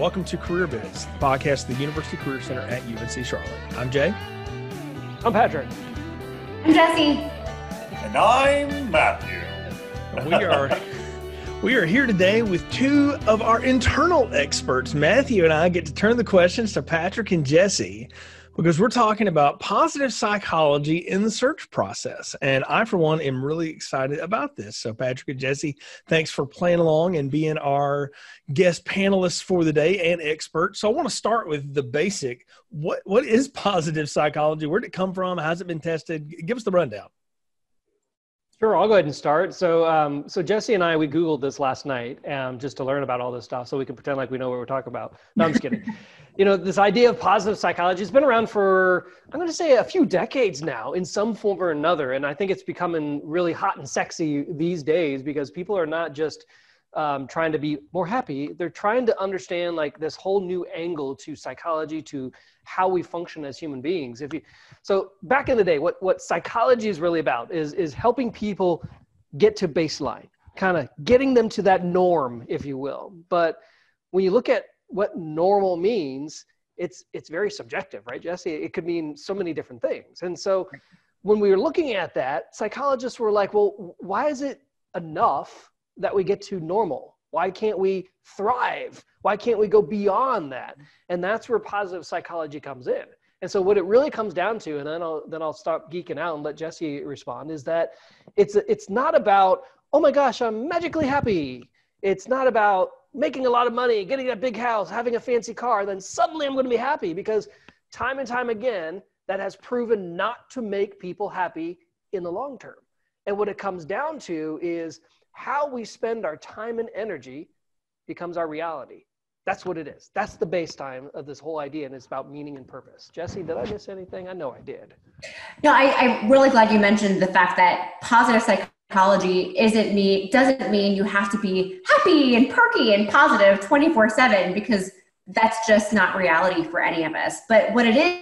Welcome to Career Biz, the podcast of the University Career Center at UNC Charlotte. I'm Jay. I'm Patrick. I'm Jessie. And I'm Matthew. We are here today with two of our internal experts. Matthew and I get to turn the questions to Patrick and Jessie because we're talking about positive psychology in the search process. And I, for one, am really excited about this. So Patrick and Jessie, thanks for playing along and being our guest panelists for the day and experts. So I want to start with the basic. What is positive psychology? Where did it come from? How's it been tested? Give us the rundown. Sure, I'll go ahead and start. So Jessie and I, we Googled this last night just to learn about all this stuff so we can pretend like we know what we're talking about. No, I'm just kidding. This idea of positive psychology has been around for, I'm going to say, a few decades now in some form or another. And I think it's becoming really hot and sexy these days because people are not just trying to be more happy. They're trying to understand like this whole new angle to psychology, to how we function as human beings. So back in the day, what psychology is really about is helping people get to baseline, kind of getting them to that norm, if you will. But when you look at what normal means, it's very subjective, right, Jessie? It could mean so many different things. And so when we were looking at that, psychologists were like, well, why is it enough that we get to normal? Why can't we thrive? Why can't we go beyond that? And that's where positive psychology comes in. And so what it really comes down to, and then I'll stop geeking out and let Jessie respond, is that it's not about, oh my gosh, I'm magically happy. It's not about making a lot of money, getting a big house, having a fancy car, then suddenly I'm going to be happy, because time and time again, that has proven not to make people happy in the long term. And what it comes down to is how we spend our time and energy becomes our reality. That's what it is. That's the base time of this whole idea, and it's about meaning and purpose. Jessie, did I miss anything? I know I did. No, I'm really glad you mentioned the fact that positive psychology doesn't mean you have to be happy and perky and positive 24/7, because that's just not reality for any of us. But what it is,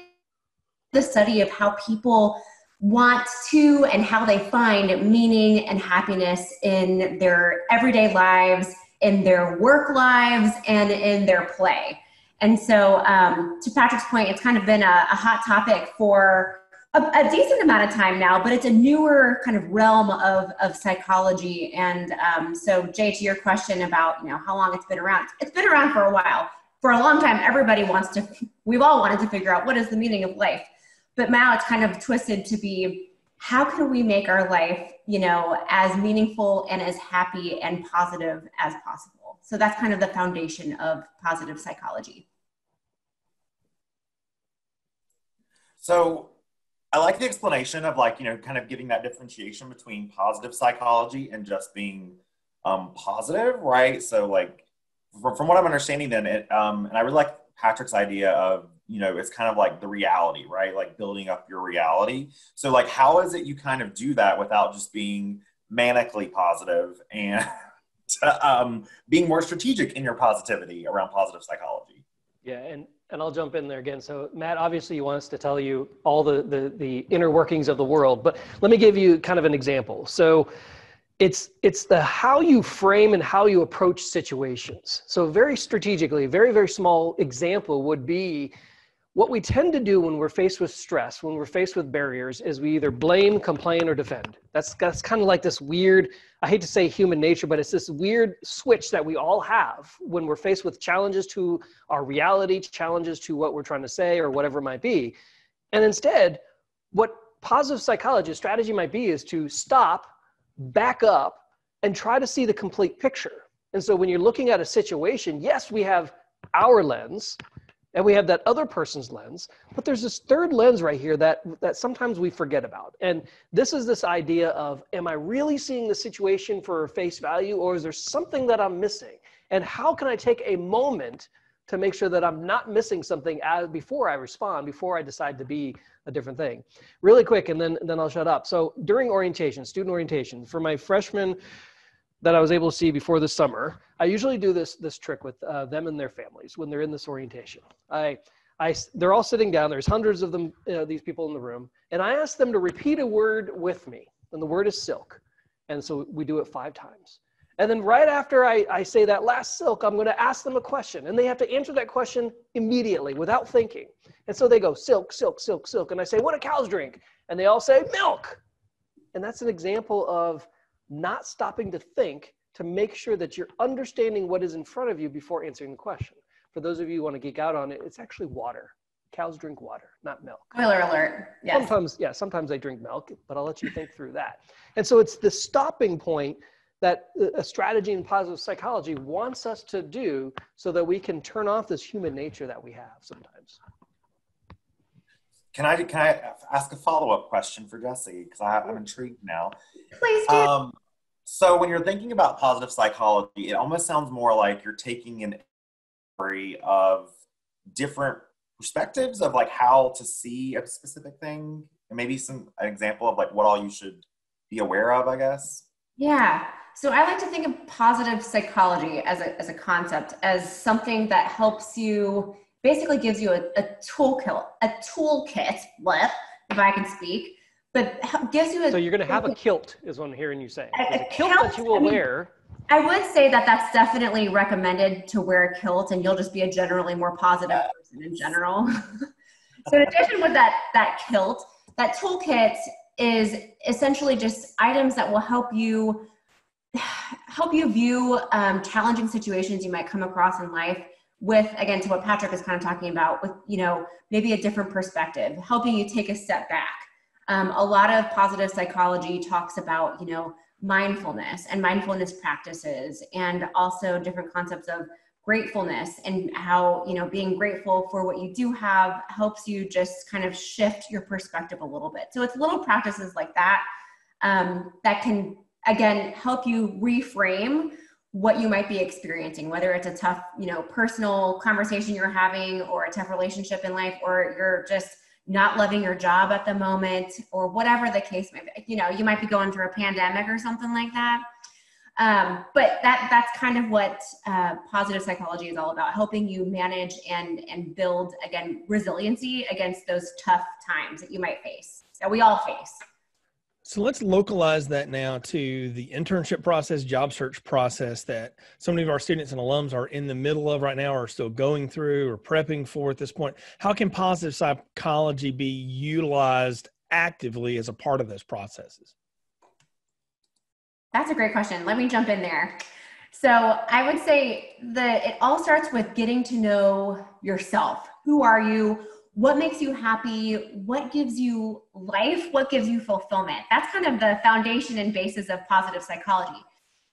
the study of how people want to and how they find meaning and happiness in their everyday lives, in their work lives, and in their play. And so to Patrick's point, it's kind of been a hot topic for a decent amount of time now, but it's a newer kind of realm of psychology. And so Jay, to your question about, how long it's been around for a while. For a long time, we've all wanted to figure out what is the meaning of life. But now it's kind of twisted to be, how can we make our life, as meaningful and as happy and positive as possible? So that's kind of the foundation of positive psychology. So I like the explanation of kind of giving that differentiation between positive psychology and just being positive, right? So from what I'm understanding then, and I really like Patrick's idea of, it's kind of like the reality, right? Like building up your reality. So how is it you kind of do that without just being manically positive and being more strategic in your positivity around positive psychology? Yeah, and I'll jump in there again. So Matt, obviously you want us to tell you all the inner workings of the world, but let me give you kind of an example. So it's the how you frame and how you approach situations. So very strategically, very, very small example would be what we tend to do when we're faced with stress, when we're faced with barriers, is we either blame, complain, or defend. That's kind of like this weird, I hate to say human nature, but it's this weird switch that we all have when we're faced with challenges to our reality, challenges to what we're trying to say, or whatever it might be. And instead, what positive psychology strategy might be is to stop, back up, and try to see the complete picture. And so when you're looking at a situation, yes, we have our lens, and we have that other person's lens, but there's this third lens right here that sometimes we forget about. And this is this idea of, am I really seeing the situation for face value, or is there something that I'm missing? And how can I take a moment to make sure that I'm not missing something before I respond, before I decide to be a different thing? Really quick, and then I'll shut up. So during orientation, student orientation, for my freshmen that I was able to see before the summer, I usually do this trick with them and their families when they're in this orientation. They're all sitting down. There's hundreds of them, these people in the room, and I ask them to repeat a word with me, and the word is silk. And so we do it 5 times. And then right after I say that last silk, I'm going to ask them a question, and they have to answer that question immediately without thinking. And so they go, silk, silk, silk, silk. And I say, what do cows drink? And they all say, milk. And that's an example of not stopping to think to make sure that you're understanding what is in front of you before answering the question. For those of you who want to geek out on it, it's actually water. Cows drink water, not milk. Spoiler alert. Yes. Sometimes they drink milk, but I'll let you think through that. And so it's the stopping point that a strategy in positive psychology wants us to do so that we can turn off this human nature that we have sometimes. Can I ask a follow-up question for Jessie? Because I'm intrigued now. Please do. So when you're thinking about positive psychology, it almost sounds more like you're taking an inventory of different perspectives of like how to see a specific thing, and maybe an example of like what all you should be aware of, I guess. Yeah. So I like to think of positive psychology as a concept, as something that helps you, basically gives you a toolkit, if I can speak, but gives you So you're going to have a kilt, is what I'm hearing you say. A kilt that you will wear. I would say that that's definitely recommended to wear a kilt, and you'll just be a generally more positive person in general. So in addition with that kilt, that toolkit is essentially just items that will help you view challenging situations you might come across in life with, again, to what Patrick is kind of talking about, with, maybe a different perspective, helping you take a step back. A lot of positive psychology talks about, mindfulness and mindfulness practices, and also different concepts of gratefulness, and how, being grateful for what you do have helps you just kind of shift your perspective a little bit. So it's little practices like that that can, again, help you reframe what you might be experiencing, whether it's a tough, personal conversation you're having, or a tough relationship in life, or you're just not loving your job at the moment, or whatever the case may be. You might be going through a pandemic or something like that. But that's kind of what positive psychology is all about, helping you manage and build, again, resiliency against those tough times that you might face, that we all face. So let's localize that now to the internship process, job search process that so many of our students and alums are in the middle of right now, or still going through or prepping for at this point. How can positive psychology be utilized actively as a part of those processes? That's a great question. Let me jump in there. So I would say that it all starts with getting to know yourself. Who are you? What makes you happy? What gives you life? What gives you fulfillment? That's kind of the foundation and basis of positive psychology.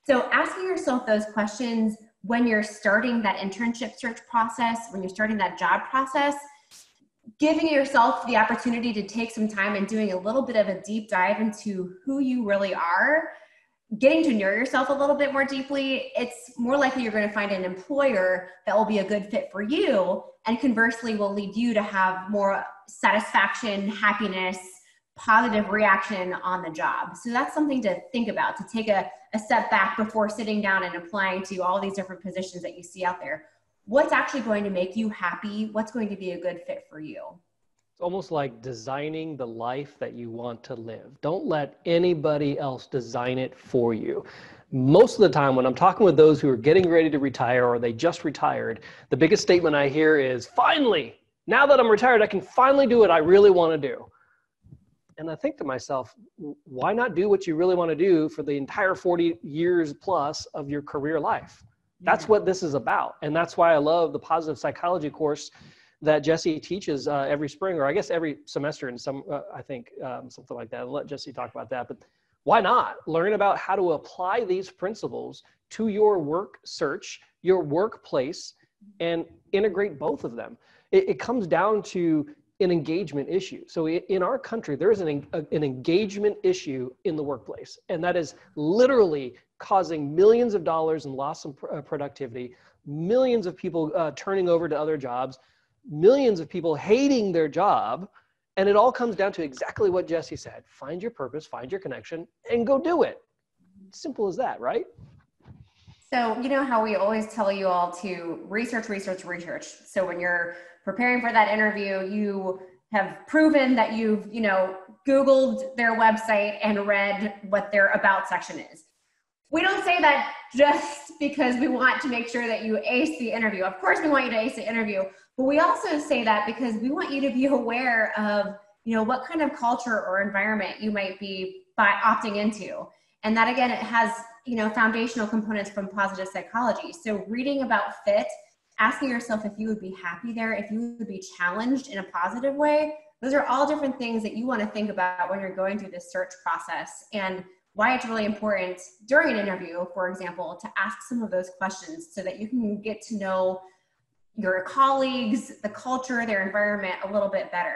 So asking yourself those questions when you're starting that internship search process, when you're starting that job process, giving yourself the opportunity to take some time and doing a little bit of a deep dive into who you really are, getting to know yourself a little bit more deeply, it's more likely you're going to find an employer that will be a good fit for you, and conversely will lead you to have more satisfaction, happiness, positive reaction on the job. So that's something to think about, to take a step back before sitting down and applying to all these different positions that you see out there. What's actually going to make you happy? What's going to be a good fit for you? It's almost like designing the life that you want to live. Don't let anybody else design it for you. Most of the time when I'm talking with those who are getting ready to retire, or they just retired, the biggest statement I hear is, finally, now that I'm retired, I can finally do what I really want to do. And I think to myself, why not do what you really want to do for the entire 40 years plus of your career life? That's what this is about. And that's why I love the positive psychology course that Jessie teaches every spring, or I guess every semester in some, I think, something like that. I'll let Jessie talk about that. But why not learn about how to apply these principles to your work search, your workplace, and integrate both of them? It comes down to an engagement issue. So in our country, there is an engagement issue in the workplace, and that is literally causing millions of dollars in loss of productivity, millions of people turning over to other jobs, millions of people hating their job. And it all comes down to exactly what Jessie said. Find your purpose, find your connection, and go do it. Simple as that, right? So you know how we always tell you all to research, research, research. So when you're preparing for that interview, you have proven that you've, Googled their website and read what their about section is. We don't say that just because we want to make sure that you ace the interview. Of course, we want you to ace the interview, but we also say that because we want you to be aware of, what kind of culture or environment you might be opting into. And that, again, it has, foundational components from positive psychology. So reading about fit, asking yourself if you would be happy there, if you would be challenged in a positive way, those are all different things that you want to think about when you're going through this search process. And why it's really important during an interview, for example, to ask some of those questions so that you can get to know your colleagues, the culture, their environment a little bit better.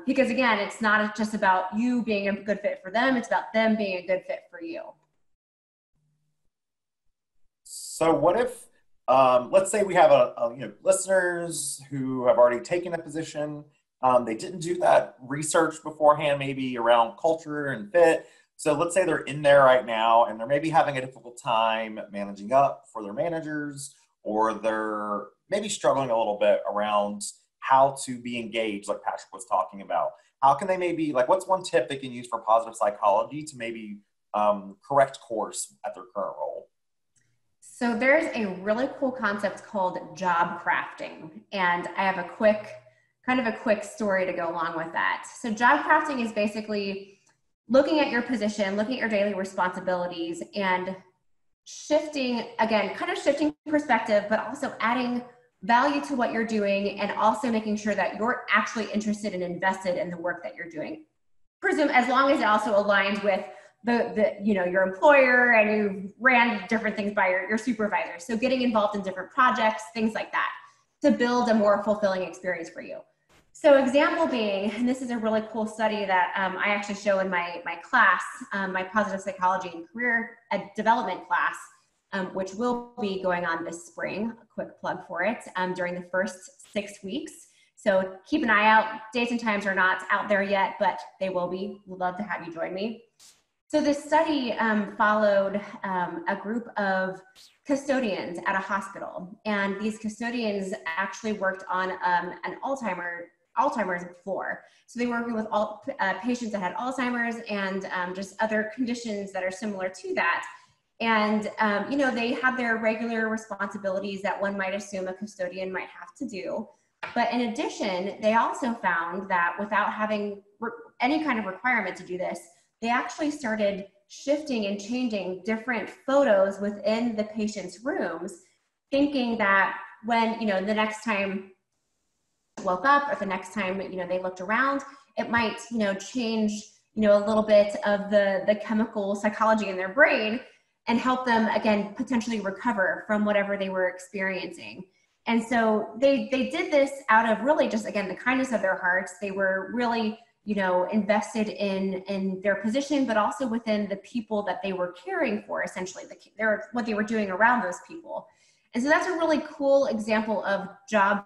Because again, it's not just about you being a good fit for them, it's about them being a good fit for you. So what if, let's say we have listeners who have already taken a position, they didn't do that research beforehand, maybe around culture and fit. So let's say they're in there right now and they're maybe having a difficult time managing up for their managers, or they're maybe struggling a little bit around how to be engaged, like Patrick was talking about. How can they maybe, what's one tip they can use for positive psychology to maybe correct course at their current role? So there's a really cool concept called job crafting. And I have a quick story to go along with that. So job crafting is basically looking at your position, looking at your daily responsibilities, and shifting perspective, but also adding value to what you're doing, and also making sure that you're actually interested and invested in the work that you're doing. As long as it also aligns with your employer and you ran different things by your supervisor. So getting involved in different projects, things like that, to build a more fulfilling experience for you. So example being, and this is a really cool study that I actually show in my class, my positive psychology and career development class, which will be going on this spring, a quick plug for it, during the first 6 weeks. So keep an eye out. Dates and times are not out there yet, but they will be. We'd love to have you join me. So this study followed a group of custodians at a hospital. And these custodians actually worked on an Alzheimer's floor. So they worked with all patients that had Alzheimer's and just other conditions that are similar to that. And, they had their regular responsibilities that one might assume a custodian might have to do. But in addition, they also found that without having any kind of requirement to do this, they actually started shifting and changing different photos within the patient's rooms, thinking that when, the next time woke up, or the next time, they looked around, it might, change, a little bit of the chemical psychology in their brain and help them, again, potentially recover from whatever they were experiencing. And so they did this out of really just, again, the kindness of their hearts. They were really, invested in their position, but also within the people that they were caring for, essentially, what they were doing around those people. And so that's a really cool example of job,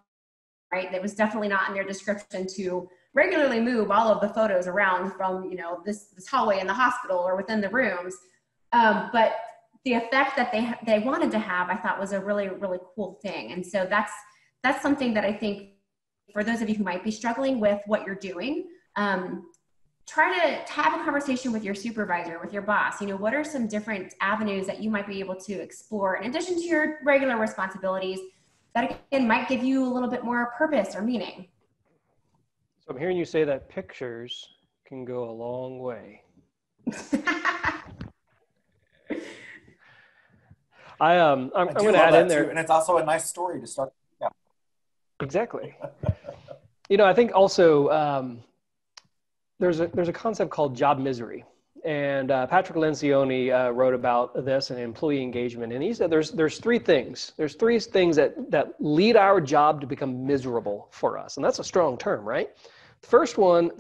right? That was definitely not in their description to regularly move all of the photos around from, this hallway in the hospital or within the rooms. But the effect that they wanted to have, I thought, was a really, really cool thing. And so that's something that I think for those of you who might be struggling with what you're doing, try to have a conversation with your supervisor, with your boss. What are some different avenues that you might be able to explore in addition to your regular responsibilities that, again, might give you a little bit more purpose or meaning? So I'm hearing you say that pictures can go a long way. I'm going to add in there, and it's also a nice story to start. Yeah, exactly. I think also there's a concept called job misery, and Patrick Lencioni wrote about this in employee engagement, and he said there's three things. There's three things that lead our job to become miserable for us, and that's a strong term, right? The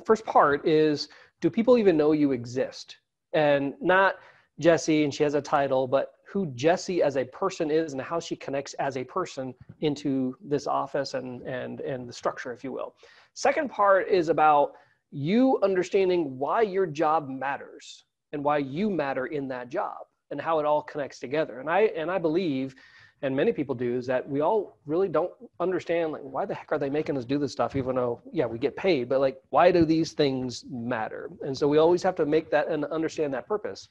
first part is, do people even know you exist? And not Jessie, and she has a title, but who Jessie as a person is and how she connects as a person into this office and the structure, if you will. Second part is about you understanding why your job matters and why you matter in that job and how it all connects together. And I believe, and many people do, is that we all really don't understand, why the heck are they making us do this stuff, even though, yeah, we get paid, but why do these things matter? And so we always have to make that and understand that purpose.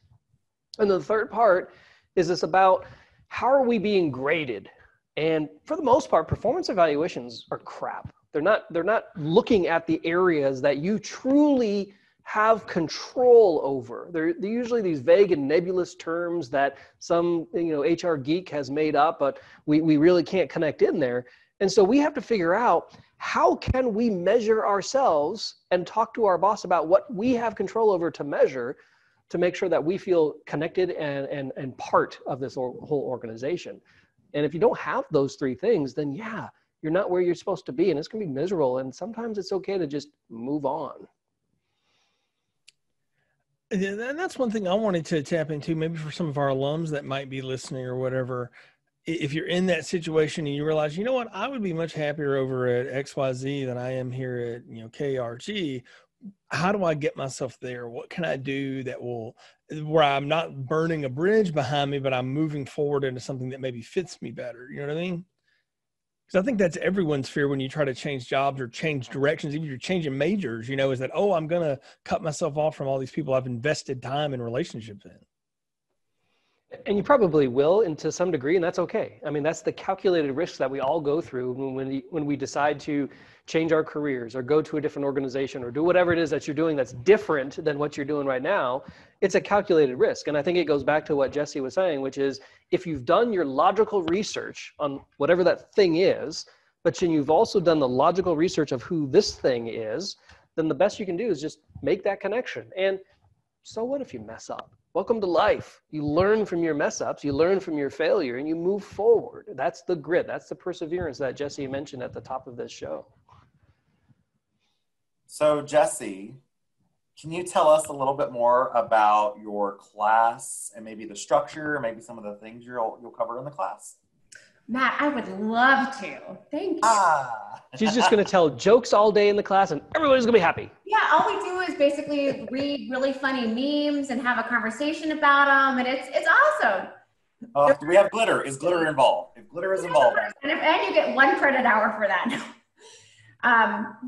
And the third part is this about how are we being graded? And for the most part, performance evaluations are crap. They're not looking at the areas that you truly have control over. They're usually these vague and nebulous terms that some HR geek has made up, but we really can't connect in there. And so we have to figure out, how can we measure ourselves and talk to our boss about what we have control over to measure, to make sure that we feel connected and part of this whole organization. And if you don't have those three things, then yeah, you're not where you're supposed to be, and it's going to be miserable. And sometimes it's okay to just move on. And that's one thing I wanted to tap into, maybe for some of our alums that might be listening or whatever. If you're in that situation and you realize, you know what, I would be much happier over at XYZ than I am here at, KRG. How do I get myself there? What can I do that will, where I'm not burning a bridge behind me, but I'm moving forward into something that maybe fits me better? You know what I mean? Because I think that's everyone's fear when you try to change jobs or change directions, even if you're changing majors, is that, oh, I'm going to cut myself off from all these people I've invested time and relationships in. And you probably will, and to some degree, and that's okay. I mean, that's the calculated risks that we all go through when we decide to change our careers or go to a different organization or do whatever it is that you're doing that's different than what you're doing right now. It's a calculated risk. And I think it goes back to what Jessie was saying, which is, if you've done your logical research on whatever that thing is, but then you've also done the logical research of who this thing is, then the best you can do is just make that connection. And so what if you mess up? Welcome to life. You learn from your mess ups, you learn from your failure, and you move forward. That's the grit. That's the perseverance that Jessie mentioned at the top of this show. So Jessie, can you tell us a little bit more about your class and maybe the structure, maybe some of the things you'll cover in the class? Matt, I would love to. Thank you. She's just going to tell jokes all day in the class and everybody's going to be happy. Yeah, all we do is basically read really funny memes and have a conversation about them, and it's awesome. Do we have glitter? Is glitter involved? If glitter is involved. And you get 1 credit hour for that.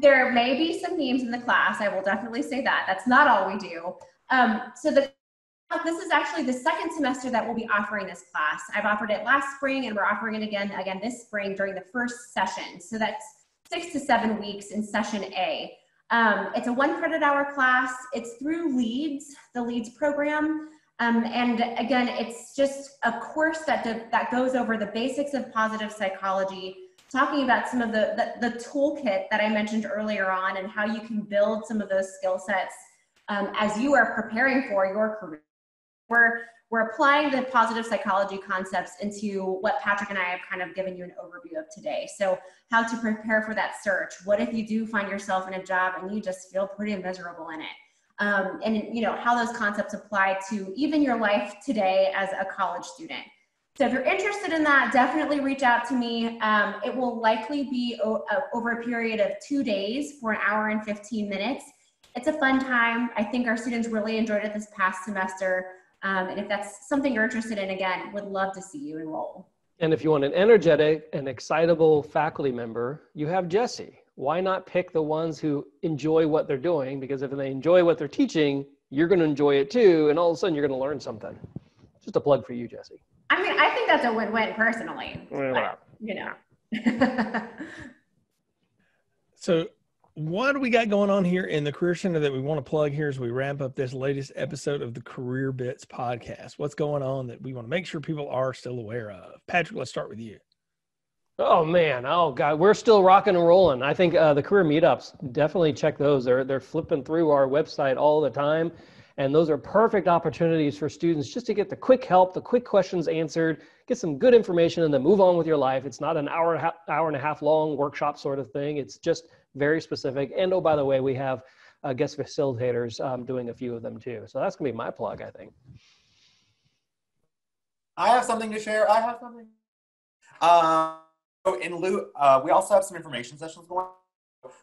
There may be some memes in the class. I will definitely say that. That's not all we do. This is actually the second semester that we'll be offering this class. I've offered it last spring, and we're offering it again this spring during the first session. So that's 6 to 7 weeks in session A. It's a 1 credit hour class. It's through LEADS, the LEADS program. And again, it's just a course that goes over the basics of positive psychology, talking about some of the toolkit that I mentioned earlier on, and how you can build some of those skill sets as you are preparing for your career. We're applying the positive psychology concepts into what Patrick and I have kind of given you an overview of today. So how to prepare for that search. What if you do find yourself in a job and you just feel pretty miserable in it? And how those concepts apply to even your life today as a college student. So if you're interested in that, definitely reach out to me. It will likely be over a period of 2 days for 1 hour and 15 minutes. It's a fun time. I think our students really enjoyed it this past semester. And if that's something you're interested in, again, would love to see you enroll. And if you want an energetic and excitable faculty member, you have Jessie. Why not pick the ones who enjoy what they're doing? Because if they enjoy what they're teaching, you're going to enjoy it too. And all of a sudden, you're going to learn something. Just a plug for you, Jessie. I mean, I think that's a win-win personally. But, So what do we got going on here in the Career Center that we want to plug here as we wrap up this latest episode of the Career Bits podcast? What's going on that we want to make sure people are still aware of? Patrick, let's start with you. Oh man, oh God, we're still rocking and rolling. I think the career meetups, definitely check those. They're flipping through our website all the time. And those are perfect opportunities for students just to get the quick help, the quick questions answered, get some good information, and then move on with your life. It's not an hour and a half long workshop sort of thing. It's just very specific. And oh, by the way, we have guest facilitators doing a few of them too. So that's going to be my plug, I think. I have something to share. So in lieu, we also have some information sessions going on.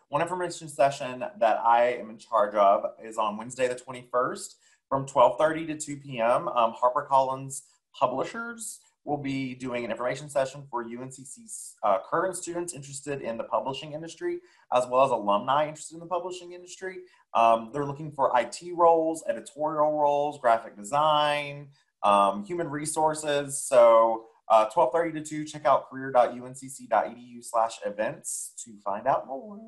One information session that I am in charge of is on Wednesday, the 21st from 12:30 to 2 p.m. HarperCollins Publishers will be doing an information session for UNCC's current students interested in the publishing industry, as well as alumni interested in the publishing industry. They're looking for IT roles, editorial roles, graphic design, human resources. So 12:30 to 2, check out career.uncc.edu/events to find out more.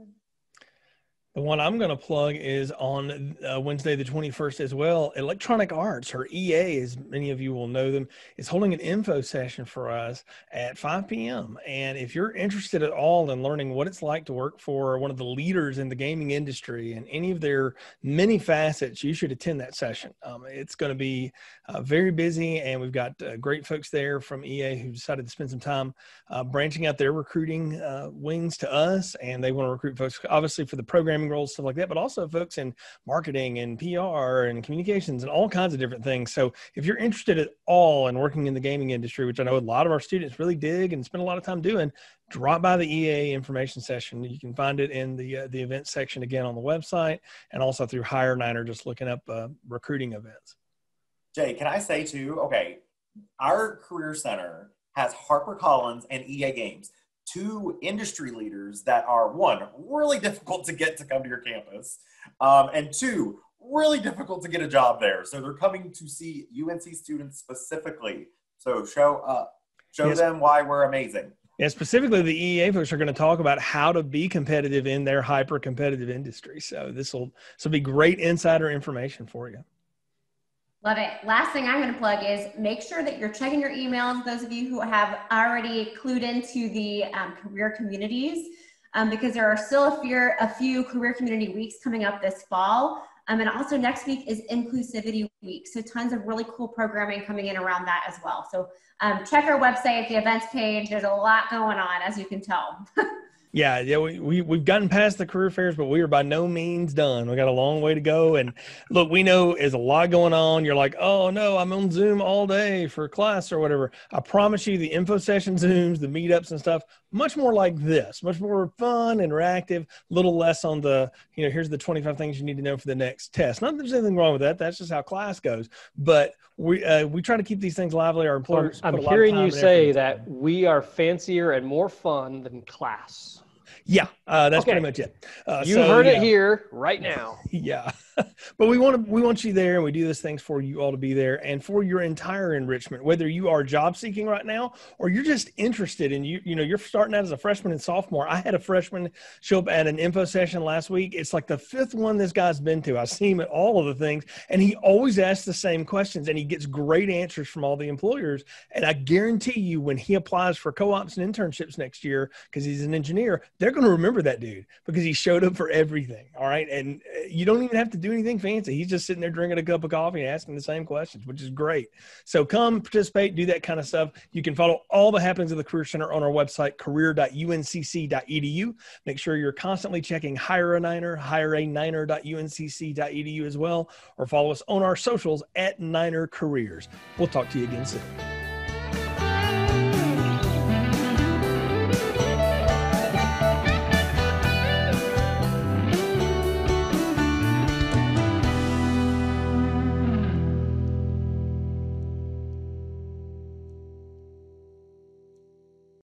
The one I'm going to plug is on Wednesday, the 21st as well. Electronic Arts, or EA, as many of you will know them, is holding an info session for us at 5 p.m. And if you're interested at all in learning what it's like to work for one of the leaders in the gaming industry and any of their many facets, you should attend that session. It's going to be very busy, and we've got great folks there from EA who decided to spend some time branching out their recruiting wings to us, and they want to recruit folks, obviously, for the programming roles, stuff like that, but also folks in marketing and PR and communications and all kinds of different things. So if you're interested at all in working in the gaming industry, which I know a lot of our students really dig and spend a lot of time doing, drop by the EA information session. You can find it in the event section again on the website, and also through Hire Niner, just looking up recruiting events. Jay, can I say too, okay, our Career Center has HarperCollins and EA Games, two industry leaders that are, one, really difficult to get to come to your campus, and two, really difficult to get a job there. So they're coming to see UNC students specifically. So show up, show them why we're amazing. Yeah, specifically the EA folks are going to talk about how to be competitive in their hyper-competitive industry. So this will be great insider information for you. Love it. Last thing I'm going to plug is make sure that you're checking your emails, those of you who have already clued into the career communities, because there are still a few career community weeks coming up this fall. And also next week is Inclusivity Week. So tons of really cool programming coming in around that as well. So check our website, the events page. There's a lot going on, as you can tell. Yeah, we've gotten past the career fairs, but we are by no means done. We got a long way to go. And look, we know there's a lot going on. You're like, oh no, I'm on Zoom all day for class or whatever. I promise you, the info session Zooms, the meetups and stuff, much more like this, much more fun, interactive, a little less on the, here's the 25 things you need to know for the next test. Not that there's anything wrong with that. That's just how class goes. But we try to keep these things lively. Our employers. I'm hearing you say that we are fancier and more fun than class. Yeah, that's pretty much it. You heard it here right now. Yeah, but we want you there, and we do those things for you all to be there, and for your entire enrichment. Whether you are job seeking right now, or you're just interested in you're starting out as a freshman and sophomore. I had a freshman show up at an info session last week. It's like the fifth one this guy's been to. I see him at all of the things, and he always asks the same questions, and he gets great answers from all the employers. And I guarantee you, when he applies for co-ops and internships next year, because he's an engineer, they're going to remember that dude because he showed up for everything. All right. And you don't even have to do anything fancy. He's just sitting there drinking a cup of coffee and asking the same questions, which is great. So come participate, do that kind of stuff. You can follow all the happenings of the Career Center on our website, career.uncc.edu. Make sure you're constantly checking Hire a Niner.uncc.edu as well, or follow us on our socials at Niner Careers. We'll talk to you again soon.